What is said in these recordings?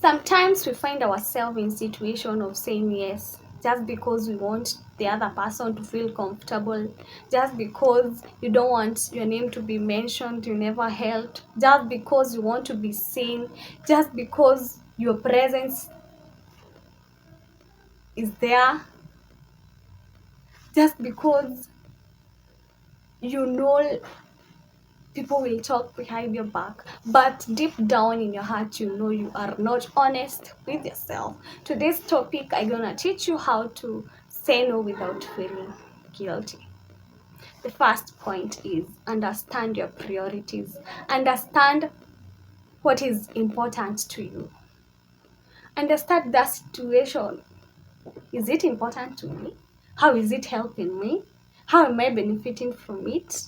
Sometimes we find ourselves in situation of saying yes just because we want the other person to feel comfortable, just because you don't want your name to be mentioned, you never helped, just because you want to be seen, just because your presence is there, just because you know people will talk behind your back, but deep down in your heart, you know you are not honest with yourself. Today's topic, I'm gonna teach you how to say no without feeling guilty. The first point is understand your priorities. Understand what is important to you. Understand the situation. Is it important to me? How is it helping me? How am I benefiting from it?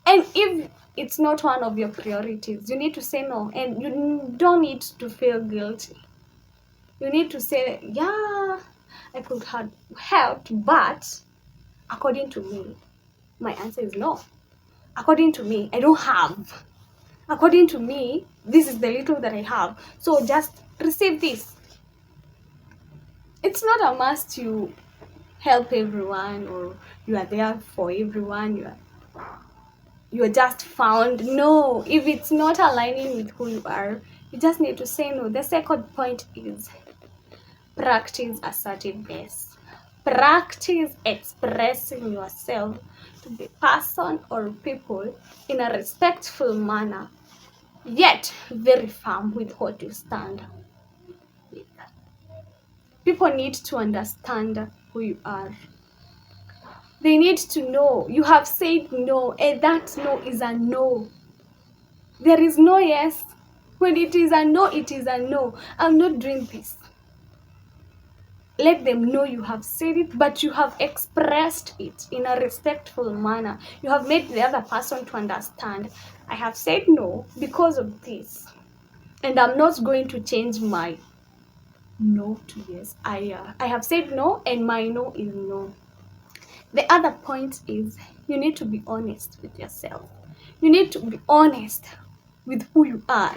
And if it's not one of your priorities, you need to say no, and you don't need to feel guilty. You need to say, yeah, I could have helped, but according to me, my answer is no. According to me, I don't have. According to me, this is the little that I have. So just receive this. It's not a must you help everyone or you are there for everyone. You're just found. No, if it's not aligning with who you are, you just need to say no. The second point is practice assertiveness. Practice expressing yourself to the person or people in a respectful manner, yet very firm with what you stand with. People need to understand who you are. They need to know you have said no, and that no is a no. There is no yes. When it is a no, it is a no. I'm not doing this. Let them know you have said it, but you have expressed it in a respectful manner. You have made the other person to understand. I have said no because of this, and I'm not going to change my no to yes. I have said no, and my no is no. The other point is you need to be honest with yourself. You need to be honest with who you are.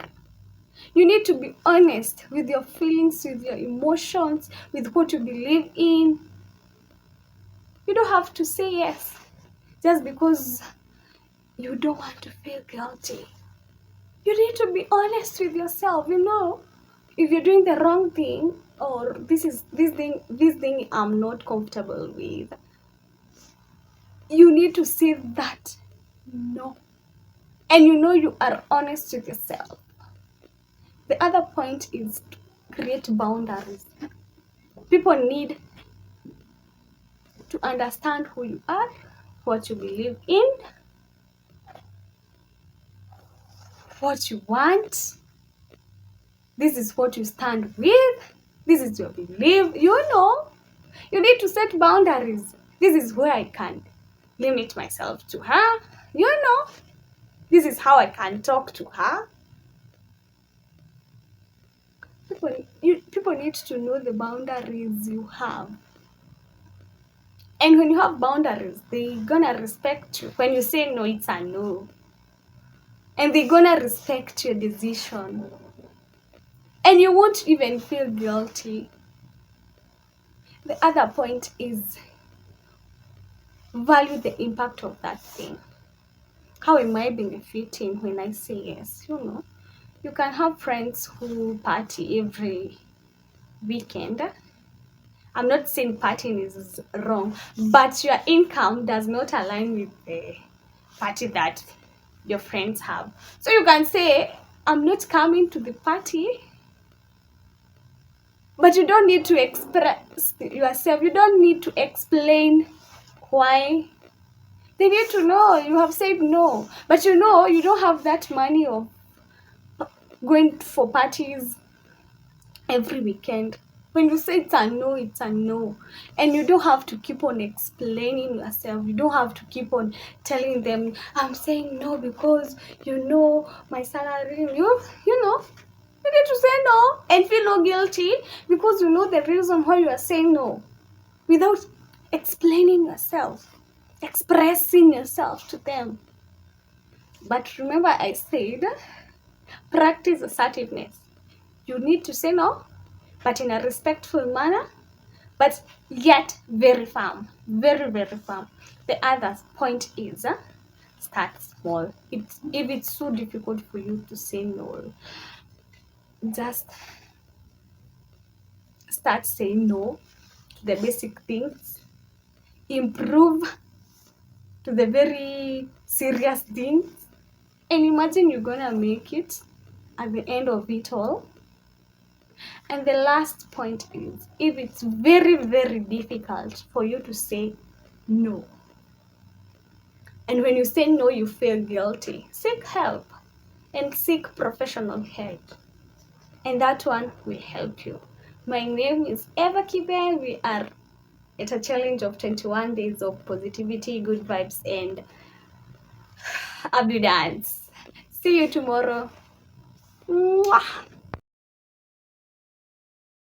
You need to be honest with your feelings, with your emotions, with what you believe in. You don't have to say yes just because you don't want to feel guilty. You need to be honest with yourself. You know, if you're doing the wrong thing or this thing I'm not comfortable with, you need to say that no. And you know you are honest with yourself. The other point is to create boundaries. People need to understand who you are, what you believe in, what you want. This is what you stand with. This is your belief. You know, you need to set boundaries. This is where I can limit myself to her. You know, this is how I can talk to her. People need to know the boundaries you have. And when you have boundaries, they're gonna respect you. When you say no, it's a no. And they're gonna respect your decision. And you won't even feel guilty. The other point is value the impact of that thing. How am I benefiting when I say yes? You know, you can have friends who party every weekend. I'm not saying partying is wrong, but your income does not align with the party that your friends have. So you can say, I'm not coming to the party, but you don't need to express yourself. You don't need to explain why. They need to know you have said no, but you know you don't have that money of going for parties every weekend. When you say it's a no, it's a no. And you don't have to keep on explaining yourself. You don't have to keep on telling them, I'm saying no because you know my salary. You know, you need to say no and feel no guilty because you know the reason why you are saying no without explaining yourself, expressing yourself to them. But remember, I said practice assertiveness. You need to say no, but in a respectful manner, but yet very firm. Very, very firm. The other point is start small. If it's so difficult for you to say no, just start saying no to the basic things. Improve to the very serious things. And imagine you're gonna make it at the end of it all. And the last point is, if it's very, very difficult for you to say no, and when you say no, you feel guilty, seek help and seek professional help. And that one will help you. My name is Eva Kibe. We are at a challenge of 21 days of positivity, good vibes, and abundance. See you tomorrow. Mwah!